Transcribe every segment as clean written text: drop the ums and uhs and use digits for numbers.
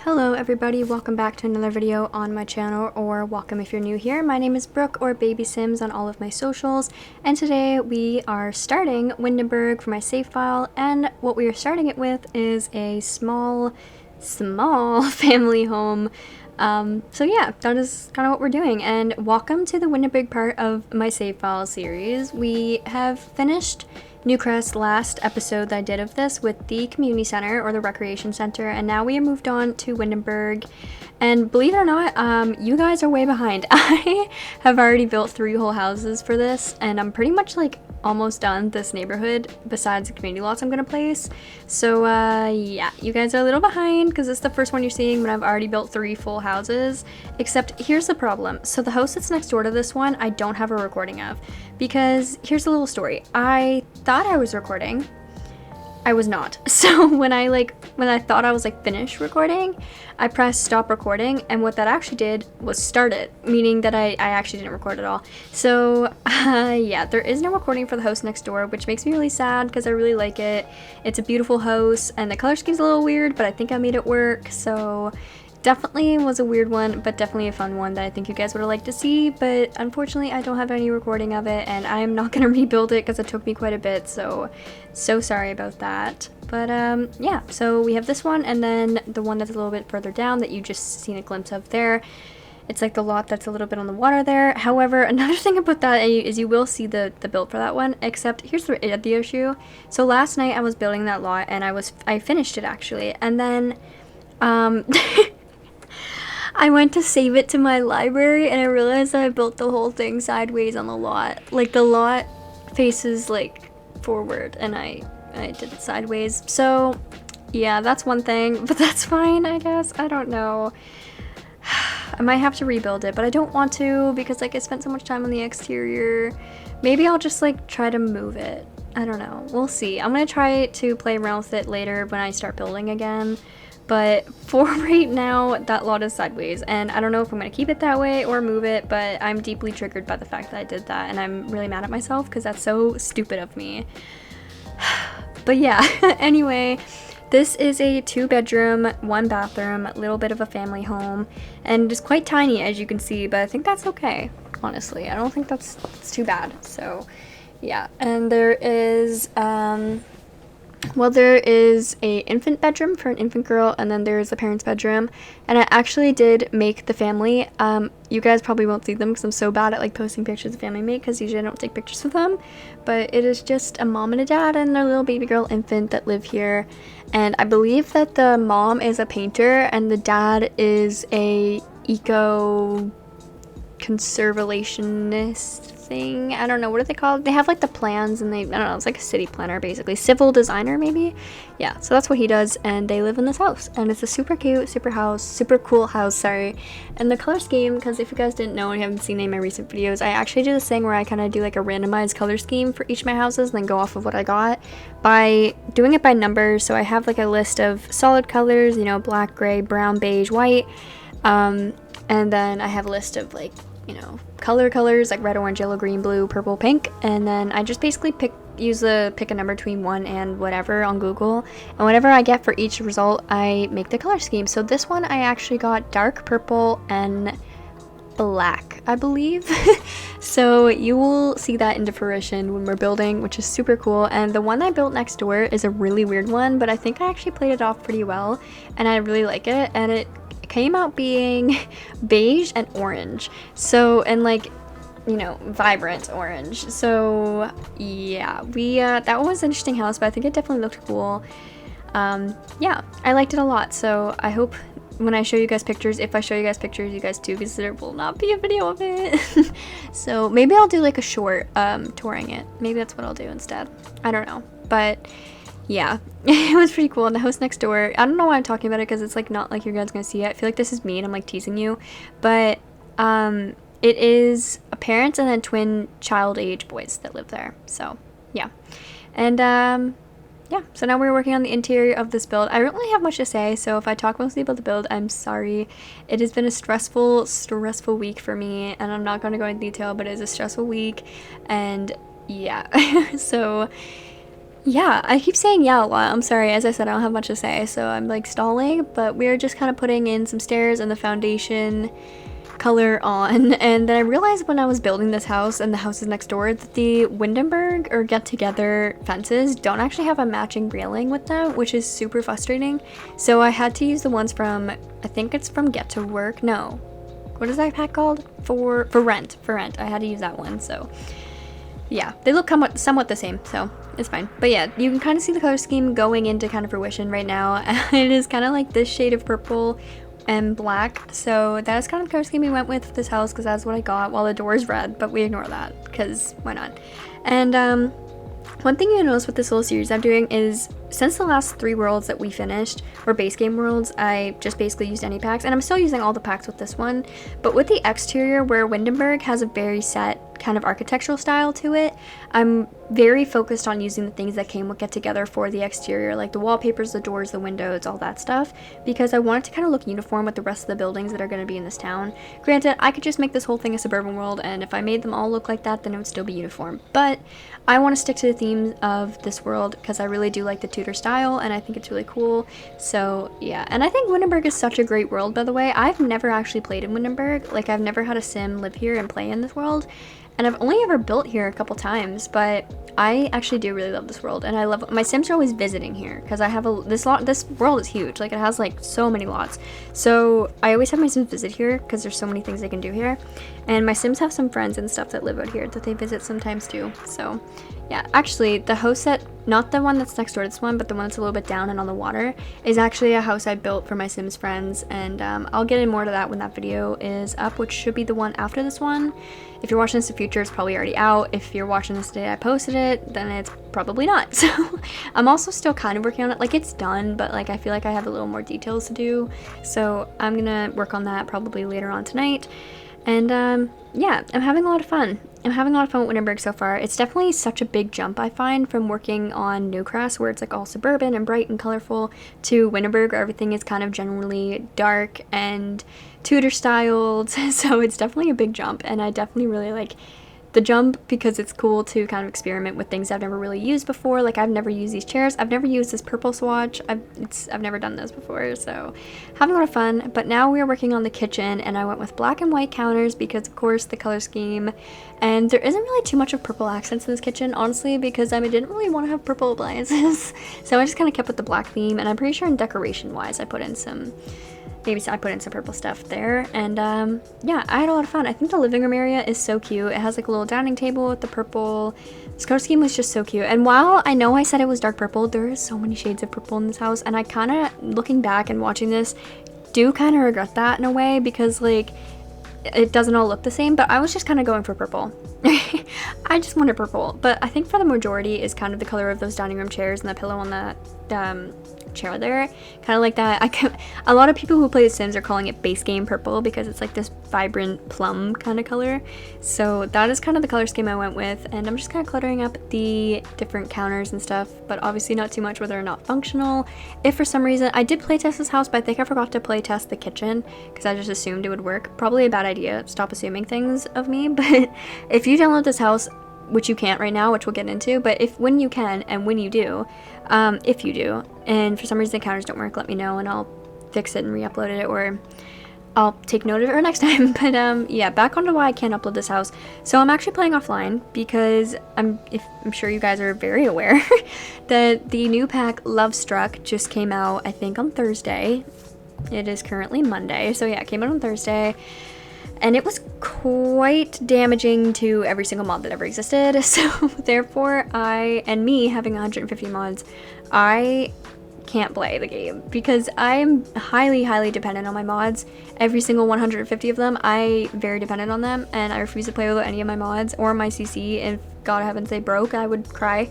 Hello everybody, welcome back to another video on my channel, or welcome if you're new here. My name is Brooke, or Baby Sims on all of my socials, and today we are starting Windenburg for my save file, and what we are starting it with is a small family home. So yeah, that is kind of what we're doing, and welcome to the Windenburg part of my save file series. We have finished Newcrest last episode that I did of this with the community center or the recreation center, and now we have moved on to Windenburg. And believe it or not, you guys are way behind. I have already built 3 whole houses for this, and I'm pretty much like almost done this neighborhood besides the community lots I'm gonna place. So yeah, you guys are a little behind because it's the first one you're seeing, but I've already built 3 full houses. Except here's the problem. So the house that's next door to this one, I don't have a recording of, because here's a little story. I thought I was recording. I was not. So when I thought I was like finished recording, I pressed stop recording, and what that actually did was start it, meaning that I actually didn't record at all. So yeah, there is no recording for the house next door, which makes me really sad because I really like it. It's a beautiful house, and the color scheme's a little weird, but I think I made it work. So definitely was a weird one, but definitely a fun one that I think you guys would have liked to see. But unfortunately, I don't have any recording of it, and I'm not gonna rebuild it because it took me quite a bit. So sorry about that. But yeah, so we have this one, and then the one that's a little bit further down that you just seen a glimpse of there. It's like the lot that's a little bit on the water there. However, another thing about that is you will see the build for that one, except here's the issue. So last night I was building that lot, and I finished it actually, and then I went to save it to my library, and I realized that I built the whole thing sideways on the lot. Like, the lot faces like forward, and I did it sideways. So yeah, that's one thing, but that's fine, I guess. I don't know. I might have to rebuild it, but I don't want to because like I spent so much time on the exterior. Maybe I'll just like try to move it. I don't know. We'll see. I'm gonna try to play around with it later when I start building again. But for right now, that lot is sideways, and I don't know if I'm going to keep it that way or move it, but I'm deeply triggered by the fact that I did that, and I'm really mad at myself because that's so stupid of me. But yeah, anyway, this is a 2-bedroom, 1-bathroom, little bit of a family home, and it's quite tiny as you can see, but I think that's okay, honestly. I don't think that's too bad. So yeah, and there is there is a infant bedroom for an infant girl, and then there's the parents' bedroom. And I actually did make the family. You guys probably won't see them because I'm so bad at like posting pictures of family make, because usually I don't take pictures of them. But it is just a mom and a dad and their little baby girl infant that live here. And I believe that the mom is a painter and the dad is a conservationist thing. I don't know, what are they called? They have like the plans, and I don't know, it's like a city planner basically, civil designer maybe. Yeah, so that's what he does, and they live in this house, and it's a super cute, super cool house, sorry. And the color scheme, because if you guys didn't know and you haven't seen any of my recent videos, I actually do this thing where I kind of do like a randomized color scheme for each of my houses and then go off of what I got by doing it by numbers. So I have like a list of solid colors, you know, black, gray, brown, beige, white, and then I have a list of like, you know, colors like red, orange, yellow, green, blue, purple, pink, and then I just basically pick a number between 1 and whatever on Google, and whatever I get for each result, I make the color scheme. So this one I actually got dark purple and black, I believe. So you will see that into fruition when we're building, which is super cool. And the one I built next door is a really weird one, but I think I actually played it off pretty well, and I really like it, and it came out being beige and orange, so, and like, you know, vibrant orange. So yeah, we that one was an interesting house, but I think it definitely looked cool. Yeah, I liked it a lot, so I hope when I show you guys pictures, if I show you guys pictures, you guys too, because there will not be a video of it. So maybe I'll do like a short touring it. Maybe that's what I'll do instead. I don't know, but yeah, it was pretty cool. And the house next door, I don't know why I'm talking about it, because it's like not like you guys gonna see it. I feel like this is me and I'm like teasing you, but it is a parent and then twin child age boys that live there. So yeah, and yeah, so now we're working on the interior of this build. I don't really have much to say, so if I talk mostly about the build, I'm sorry. It has been a stressful week for me, and I'm not going to go into detail, but it is a stressful week, and yeah. So Yeah, I keep saying yeah a lot. I'm sorry. As I said, I don't have much to say, so I'm like stalling, but we're just kind of putting in some stairs and the foundation color on. And then I realized when I was building this house and the houses next door that the Windenburg or get together fences don't actually have a matching railing with them, which is super frustrating. So I had to use the ones from, I think it's from Get to Work. No. What is that pack called? For rent. For rent. I had to use that one, so yeah, they look somewhat the same, so it's fine. But yeah, you can kind of see the color scheme going into kind of fruition right now. It is kind of like this shade of purple and black, so that is kind of the color scheme we went with this house because that's what I got, while the door is red, but we ignore that because why not. And one thing you notice with this little series I'm doing is since the last 3 worlds that we finished, or base game worlds, I just basically used any packs, and I'm still using all the packs with this one, but with the exterior where Windenburg has a very set kind of architectural style to it, I'm very focused on using the things that came with Get Together for the exterior, like the wallpapers, the doors, the windows, all that stuff, because I want it to kind of look uniform with the rest of the buildings that are going to be in this town. Granted, I could just make this whole thing a suburban world, and if I made them all look like that, then it would still be uniform, but I want to stick to the themes of this world because I really do like the Tudor style, and I think it's really cool. So yeah, and I think Windenburg is such a great world, by the way. I've never actually played in Windenburg. Like, I've never had a sim live here and play in this world, and I've only ever built here a couple times, but I actually do really love this world, and I love my sims are always visiting here because I have this world is huge. Like, it has like so many lots, so I always have my sims visit here because there's so many things they can do here, and my sims have some friends and stuff that live out here that they visit sometimes too. So yeah, actually the house that, not the one that's next door to this one, but the one that's a little bit down and on the water, is actually a house I built for my sims friends, and I'll get in more to that when that video is up, which should be the one after this one. If you're watching this in the future, it's probably already out. If you're watching this the day I posted it, then it's probably not. So I'm also still kind of working on it. Like, it's done, but like I feel like I have a little more details to do, so I'm gonna work on that probably later on tonight. And yeah, I'm having a lot of fun. I'm having a lot of fun with Windenburg so far. It's definitely such a big jump, I find, from working on Newcrest, where it's like all suburban and bright and colorful, to Windenburg, where everything is kind of generally dark and Tudor styled. So it's definitely a big jump, and I definitely really like the jump because it's cool to kind of experiment with things I've never really used before. Like, I've never used these chairs. I've never used this purple swatch. I've never done those before, so having a lot of fun. But now we are working on the kitchen, and I went with black and white counters because, of course, the color scheme. And there isn't really too much of purple accents in this kitchen, honestly, because I didn't really want to have purple appliances. So I just kind of kept with the black theme, and I'm pretty sure in decoration-wise I put in some purple stuff there, and yeah, I had a lot of fun. I think the living room area is so cute. It has like a little dining table with the purple. This color scheme was just so cute, and while I know I said it was dark purple, there is so many shades of purple in this house, and I kind of, looking back and watching this, do kind of regret that in a way, because like it doesn't all look the same, but I was just kind of going for purple. I just wanted purple, but I think for the majority is kind of the color of those dining room chairs and the pillow on that chair there, kind of like that. A lot of people who play The Sims are calling it base game purple because it's like this vibrant plum kind of color. So that is kind of the color scheme I went with, and I'm just kind of cluttering up the different counters and stuff, but obviously not too much where they're not functional. If for some reason I did playtest this house, but I think I forgot to playtest the kitchen because I just assumed it would work. Probably a bad idea. Stop assuming things of me. But if you download this house, which you can't right now, which we'll get into, but when you can, and when you do, if you do, and for some reason the counters don't work, let me know and I'll fix it and re-upload it, or I'll take note of it for next time. But yeah, back onto why I can't upload this house. So I'm actually playing offline because I'm sure you guys are very aware that the new pack Love Struck just came out, I think on Thursday. It is currently Monday, so yeah, it came out on Thursday. And it was quite damaging to every single mod that ever existed. So therefore, and me having 150 mods, I can't play the game because I'm highly, highly dependent on my mods. Every single 150 of them, I'm very dependent on them, and I refuse to play without any of my mods or my CC. If God heavens they broke, I would cry.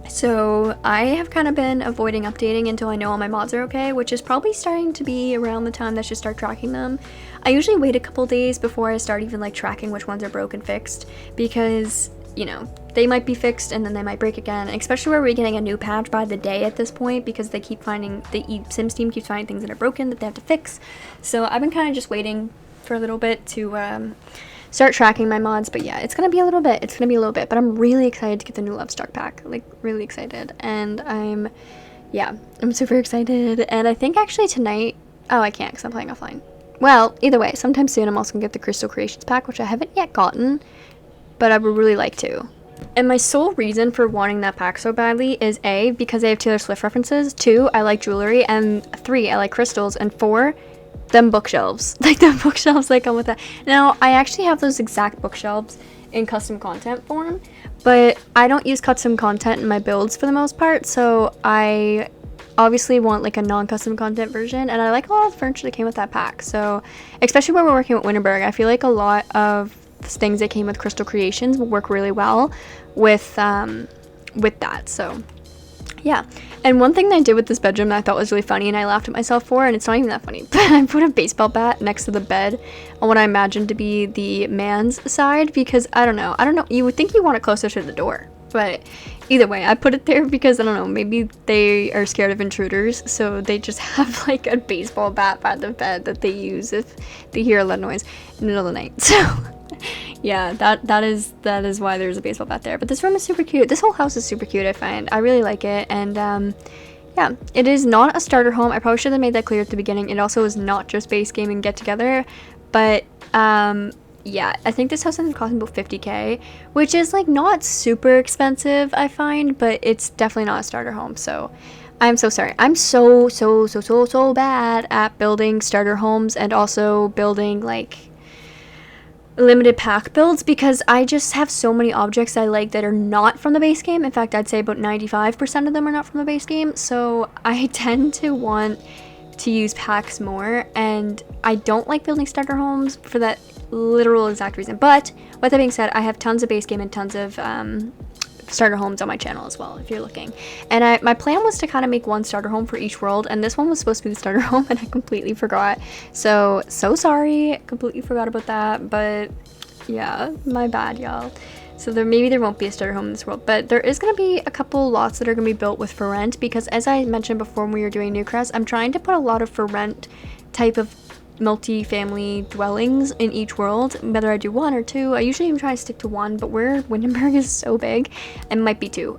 So I have kind of been avoiding updating until I know all my mods are okay, which is probably starting to be around the time that I should start tracking them. I usually wait a couple days before I start even like tracking which ones are broke and fixed, because, you know, they might be fixed and then they might break again, especially where we're getting a new patch by the day at this point, because they keep finding, the Sims team keeps finding things that are broken that they have to fix. So I've been kind of just waiting for a little bit to start tracking my mods. But yeah, it's gonna be a little bit. But I'm really excited to get the new Lovestock pack. Like, really excited. And I'm super excited. And I think actually tonight, oh, I can't because I'm playing offline. Well, either way, sometime soon I'm also gonna get the Crystal Creations pack, which I haven't yet gotten, but I would really like to. And my sole reason for wanting that pack so badly is A, because they have Taylor Swift references, 2, I like jewelry, and 3, I like crystals, and 4, them bookshelves. Like, the bookshelves that come with that. Now, I actually have those exact bookshelves in custom content form, but I don't use custom content in my builds for the most part, so I obviously want like a non-custom content version, and I like a lot of the furniture that came with that pack. So especially when we're working with Windenburg, I feel like a lot of things that came with Crystal Creations will work really well with that. So yeah. And one thing that I did with this bedroom that I thought was really funny, and I laughed at myself for, and it's not even that funny, but I put a baseball bat next to the bed on what I imagined to be the man's side, because I don't know, you would think you want it closer to the door, but either way, I put it there because, I don't know, maybe they are scared of intruders, so they just have like a baseball bat by the bed that they use if they hear a loud noise in the middle of the night. So yeah, that is why there's a baseball bat there. But this room is super cute. This whole house is super cute, I find. I really like it. And yeah, it is not a starter home. I probably should have made that clear at the beginning. It also is not just base game and get together, but yeah, I think this house ends up costing about 50K, which is like not super expensive, I find, but it's definitely not a starter home. So I'm so sorry. I'm so bad at building starter homes and also building like limited pack builds, because I just have so many objects I like that are not from the base game. In fact, I'd say about 95% of them are not from the base game. So I tend to want to use packs more, and I don't like building starter homes for that literal exact reason. But with that being said, I have tons of base game and tons of starter homes on my channel as well, if you're looking. And my plan was to kind of make one starter home for each world, and this one was supposed to be the starter home, and I completely forgot. So sorry, completely forgot about that. But yeah, my bad, y'all. So maybe there won't be a starter home in this world, but there is going to be a couple lots that are going to be built with for rent, because as I mentioned before when we were doing Newcrest, I'm trying to put a lot of for rent type of multi-family dwellings in each world, whether I do 1 or 2. I usually even try to stick to 1, but where Windenburg is so big, it might be 2.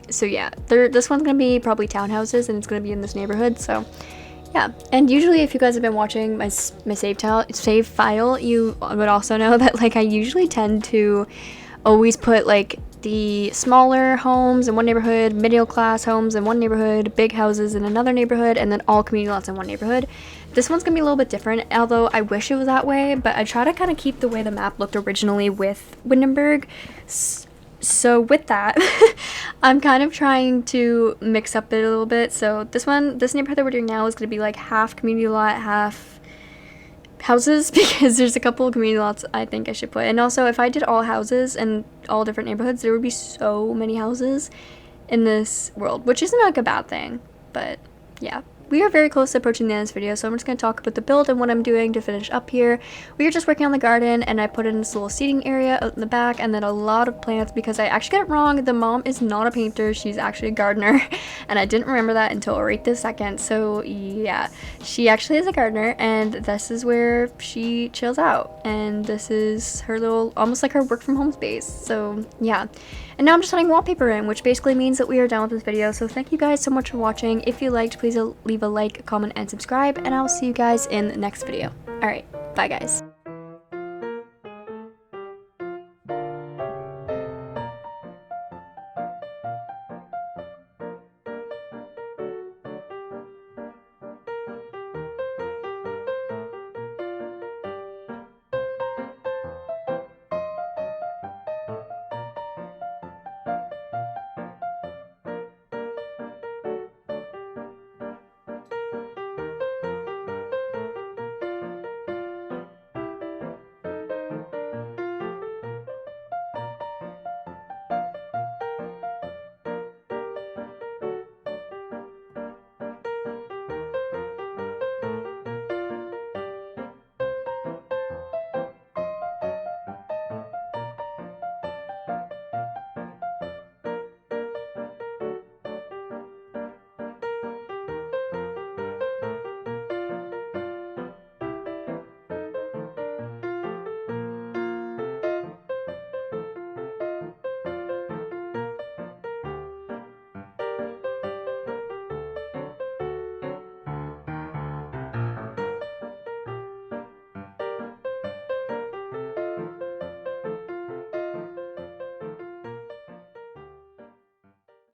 So yeah, this one's going to be probably townhouses, and it's going to be in this neighborhood. So yeah, and usually if you guys have been watching my save file, you would also know that like I usually tend to always put like the smaller homes in one neighborhood, middle class homes in one neighborhood, big houses in another neighborhood, and then all community lots in one neighborhood. This one's gonna be a little bit different, although I wish it was that way, but I try to kind of keep the way the map looked originally with Windenburg. So with that, I'm kind of trying to mix up it a little bit. So this neighborhood that we're doing now is gonna be like half community lot, half houses, because there's a couple of community lots I think I should put. And also, if I did all houses and all different neighborhoods, there would be so many houses in this world, which isn't like a bad thing. But yeah, we are very close to approaching the end of this video, so I'm just going to talk about the build and what I'm doing to finish up here. We are just working on the garden, and I put in this little seating area out in the back, and then a lot of plants, because I actually got it wrong. The mom is not a painter, she's actually a gardener, and I didn't remember that until right this second. So yeah, she actually is a gardener, and this is where she chills out, and this is her little, almost like her work from home space. So yeah. And now I'm just putting wallpaper in, which basically means that we are done with this video. So thank you guys so much for watching. If you liked, please leave a like, comment, and subscribe, and I'll see you guys in the next video. Alright, bye guys.